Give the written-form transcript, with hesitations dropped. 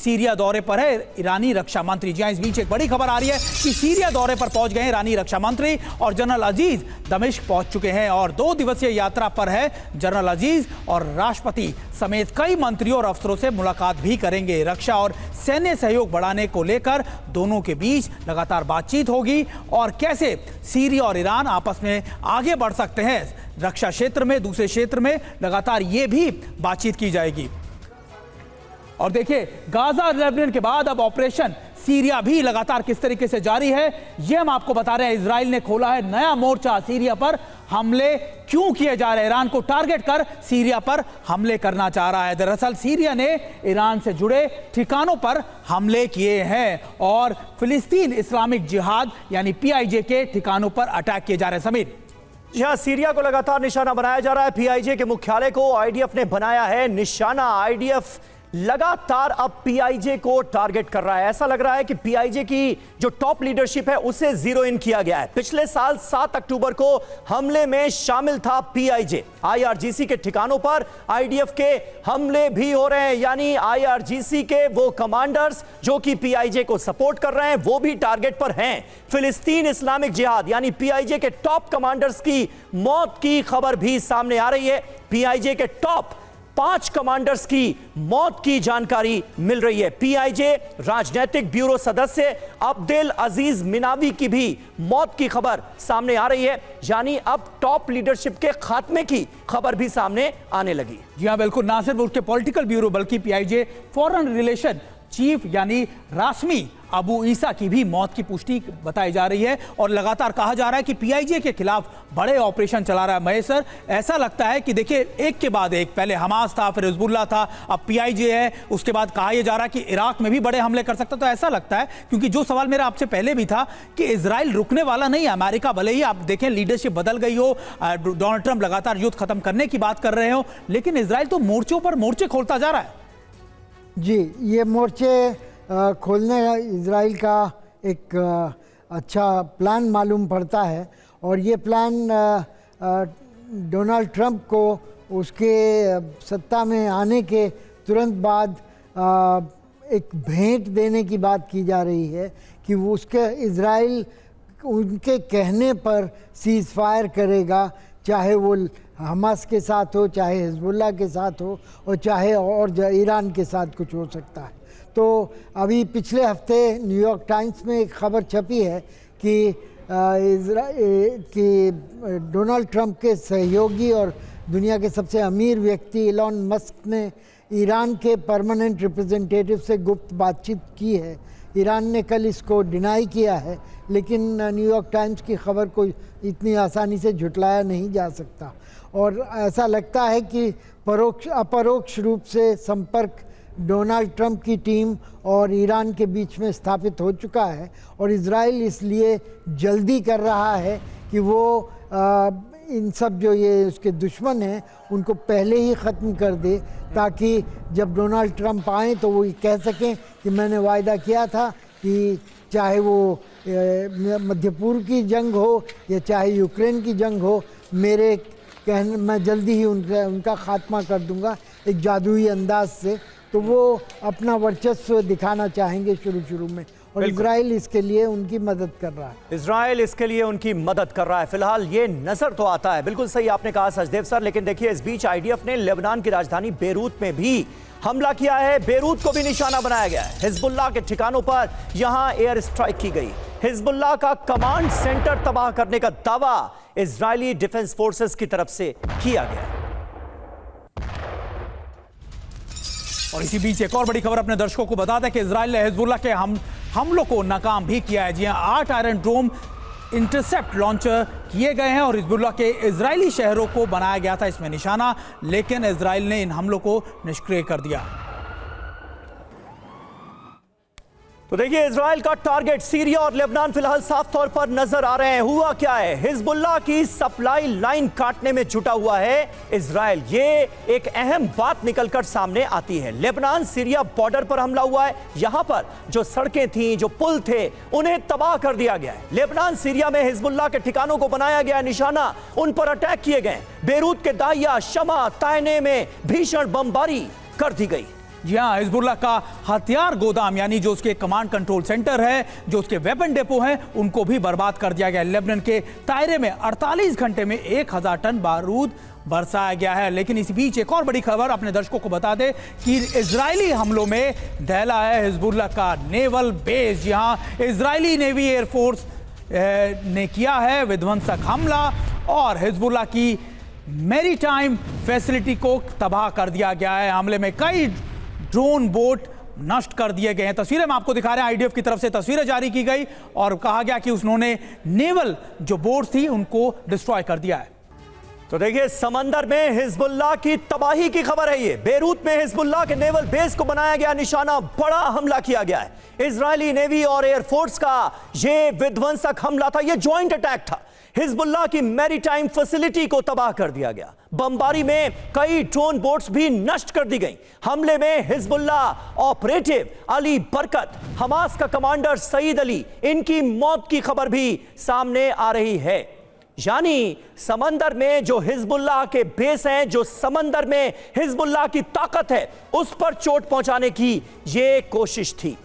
Syria दौरे पर है ईरानी रक्षा मंत्री। जी हां, इस बीच एक बड़ी खबर आ रही है कि सीरिया दौरे पर पहुंच गए ईरानी रक्षा मंत्री और जनरल अजीज दमिश्क पहुंच चुके हैं और 2 दिवसीय यात्रा पर है जनरल अजीज और राष्ट्रपति समेत कई मंत्रियों और अफसरों से मुलाकात भी करेंगे। रक्षा और सैन्य सहयोग बढ़ाने को लेकर दोनों के बीच लगातार बातचीत होगी और कैसे सीरिया और ईरान आपस में आगे बढ़ सकते हैं रक्षा क्षेत्र में, दूसरे क्षेत्र में, लगातार ये भी बातचीत की जाएगी। और देखिए, गाजा लेबनान के बाद अब ऑपरेशन सीरिया भी लगातार किस तरीके से जारी है, यह हम आपको बता रहे हैं। इजराइल ने खोला है नया मोर्चा, सीरिया पर हमले क्यों किए जा रहे हैं, ईरान को टारगेट कर सीरिया पर हमले करना चाह रहा है। दरअसल सीरिया ने ईरान से जुड़े ठिकानों पर हमले किए हैं और फिलिस्तीन इस्लामिक जिहाद यानी PIJ के ठिकानों पर अटैक किए जा रहे हैं। समीर, यहां सीरिया को लगातार निशाना बनाया जा रहा है। PIJ के मुख्यालय को IDF ने बनाया है निशाना। IDF लगातार अब PIJ को टारगेट कर रहा है। ऐसा लग रहा है कि PIJ की जो टॉप लीडरशिप है उसे जीरो इन किया गया है। पिछले साल 7 अक्टूबर को हमले में शामिल था PIJ। IRGC के ठिकानों पर IDF के हमले भी हो रहे हैं, यानी IRGC के वो कमांडर्स जो कि PIJ को सपोर्ट कर रहे हैं वो भी टारगेट पर हैं। फिलिस्तीन इस्लामिक जिहाद यानी PIJ के टॉप कमांडर्स की मौत की खबर भी सामने आ रही है। PIJ के टॉप 5 कमांडर्स की मौत की जानकारी मिल रही है। PIJ राजनीतिक ब्यूरो सदस्य अब्देल अजीज मिनावी की भी मौत की खबर सामने आ रही है, यानी अब टॉप लीडरशिप के खात्मे की खबर भी सामने आने लगी। जी हां, बिल्कुल, ना सिर्फ उसके पॉलिटिकल ब्यूरो बल्कि PIJ फॉरेन रिलेशन चीफ यानी रास्मी अबू ईसा की भी मौत की पुष्टि बताई जा रही है और लगातार कहा जा रहा है कि PIJ के खिलाफ बड़े ऑपरेशन चला रहा है। महेश सर, ऐसा लगता है कि देखिए एक के बाद एक, पहले हमास था, फिर हिजबुल्लाह था, अब PIJ है, उसके बाद कहा यह जा रहा है कि इराक में भी बड़े हमले कर सकता। तो ऐसा लगता है, क्योंकि जो सवाल मेरा आपसे पहले भी था कि इजराइल रुकने वाला नहीं है। अमेरिका भले ही आप देखें लीडरशिप बदल गई हो, डोनाल्ड ट्रंप लगातार युद्ध खत्म करने की बात कर रहे हो, लेकिन इजराइल तो मोर्चों पर मोर्चे खोलता जा रहा है। जी, ये मोर्चे खोलने इजराइल का एक अच्छा प्लान मालूम पड़ता है और ये प्लान डोनाल्ड ट्रंप को उसके सत्ता में आने के तुरंत बाद एक भेंट देने की बात की जा रही है कि वो उसके इजराइल उनके कहने पर सीज़ फायर करेगा, चाहे वो हमास के साथ हो, चाहे हिजबुल्लाह के साथ हो और चाहे और ईरान के साथ कुछ हो सकता है। तो अभी पिछले हफ्ते न्यूयॉर्क टाइम्स में एक खबर छपी है कि डोनाल्ड ट्रंप के सहयोगी और दुनिया के सबसे अमीर व्यक्ति एलन मस्क ने ईरान के परमानेंट रिप्रेजेंटेटिव से गुप्त बातचीत की है। ईरान ने कल इसको डिनाई किया है, लेकिन न्यूयॉर्क टाइम्स की खबर को इतनी आसानी से झुटलाया नहीं जा सकता और ऐसा लगता है कि परोक्ष अपरोक्ष रूप से संपर्क डोनाल्ड ट्रंप की टीम और ईरान के बीच में स्थापित हो चुका है और इजराइल इसलिए जल्दी कर रहा है कि वो इन सब जो ये उसके दुश्मन हैं उनको पहले ही ख़त्म कर दे, ताकि जब डोनाल्ड ट्रंप आए तो वो ये कह सकें कि मैंने वायदा किया था कि चाहे वो मध्य पूर्व की जंग हो या चाहे यूक्रेन की जंग हो, मेरे कहने मैं जल्दी ही उनका खात्मा कर दूंगा एक जादुई अंदाज से। तो वो अपना वर्चस्व दिखाना चाहेंगे शुरू में और इजराइल इसके लिए उनकी मदद कर रहा है। इजराइल इसके लिए उनकी मदद कर रहा है। फिलहाल ये नजर तो आता है, बिल्कुल सही आपने कहा सचदेव सर, लेकिन देखिए इस बीच IDF ने लेबनान की राजधानी बेरूत में भी हमला किया है। बेरूत को भी निशाना बनाया गया है। हिजबुल्लाह के ठिकानों पर यहां एयर स्ट्राइक की गई। हिजबुल्लाह का कमांड सेंटर तबाह करने का दावा इजरायली डिफेंस फोर्सेस की तरफ से किया गया। और इसी बीच एक और बड़ी खबर अपने दर्शकों को बता दें कि इजराइल ने हिजबुल्लाह के हमलों को नाकाम भी किया है। जी हां, 8 आयरन डोम इंटरसेप्ट लॉन्चर किए गए हैं और हिजबुल्लाह के इजरायली शहरों को बनाया गया था इसमें निशाना, लेकिन इजराइल ने इन हमलों को निष्क्रिय कर दिया। तो देखिए इजराइल का टारगेट सीरिया और लेबनान फिलहाल साफ तौर पर नजर आ रहे हैं। हुआ क्या है, हिजबुल्लाह की सप्लाई लाइन काटने में जुटा हुआ है इजराइल। ये एक अहम बात निकलकर सामने आती है। लेबनान सीरिया बॉर्डर पर हमला हुआ है। यहां पर जो सड़कें थीं, जो पुल थे, उन्हें तबाह कर दिया गया है। लेबनान सीरिया में हिजबुल्लाह के ठिकानों को बनाया गया निशाना, उन पर अटैक किए गए। बेरूत के दाहिया, शमा, तायने में भीषण बमबारी कर दी गई। जी हाँ, हिजबुल्लाह का हथियार गोदाम यानी जो उसके कमांड कंट्रोल सेंटर है, जो उसके वेपन डेपो हैं, उनको भी बर्बाद कर दिया गया। लेबनान के तायरे में 48 घंटे में 1000 टन बारूद बरसाया गया है। लेकिन इस बीच एक और बड़ी खबर अपने दर्शकों को बता दें कि इजरायली हमलों में दहला है हिजबुल्लाह का नेवल बेस। जी हाँ, इजरायली नेवी एयरफोर्स ने किया है विध्वंसक हमला और हिजबुल्लाह की मैरीटाइम फैसिलिटी को तबाह कर दिया गया है। हमले में कई ड्रोन बोट नष्ट कर दिए गए हैं। तस्वीरें हम आपको दिखा रहे हैं, आईडीएफ की तरफ से तस्वीरें जारी की गई और कहा गया कि उन्होंने नेवल जो बोट थी उनको डिस्ट्रॉय कर दिया है। तो देखिए, समंदर में हिजबुल्लाह की तबाही की खबर है। ये बेरूत में हिजबुल्लाह के नेवल बेस को बनाया गया निशाना, बड़ा हमला किया गया है। इजरायली नेवी और एयरफोर्स का ये विध्वंसक हमला था, ये ज्वाइंट अटैक था। हिजबुल्लाह की मैरीटाइम फैसिलिटी को तबाह कर दिया गया। बमबारी में कई ड्रोन बोट्स भी नष्ट कर दी गई। हमले में हिजबुल्लाह ऑपरेटिव अली बरकत, हमास का कमांडर सईद अली, इनकी मौत की खबर भी सामने आ रही है। यानी समंदर में जो हिजबुल्लाह के बेस हैं, जो समंदर में हिजबुल्लाह की ताकत है, उस पर चोट पहुंचाने की यह कोशिश थी।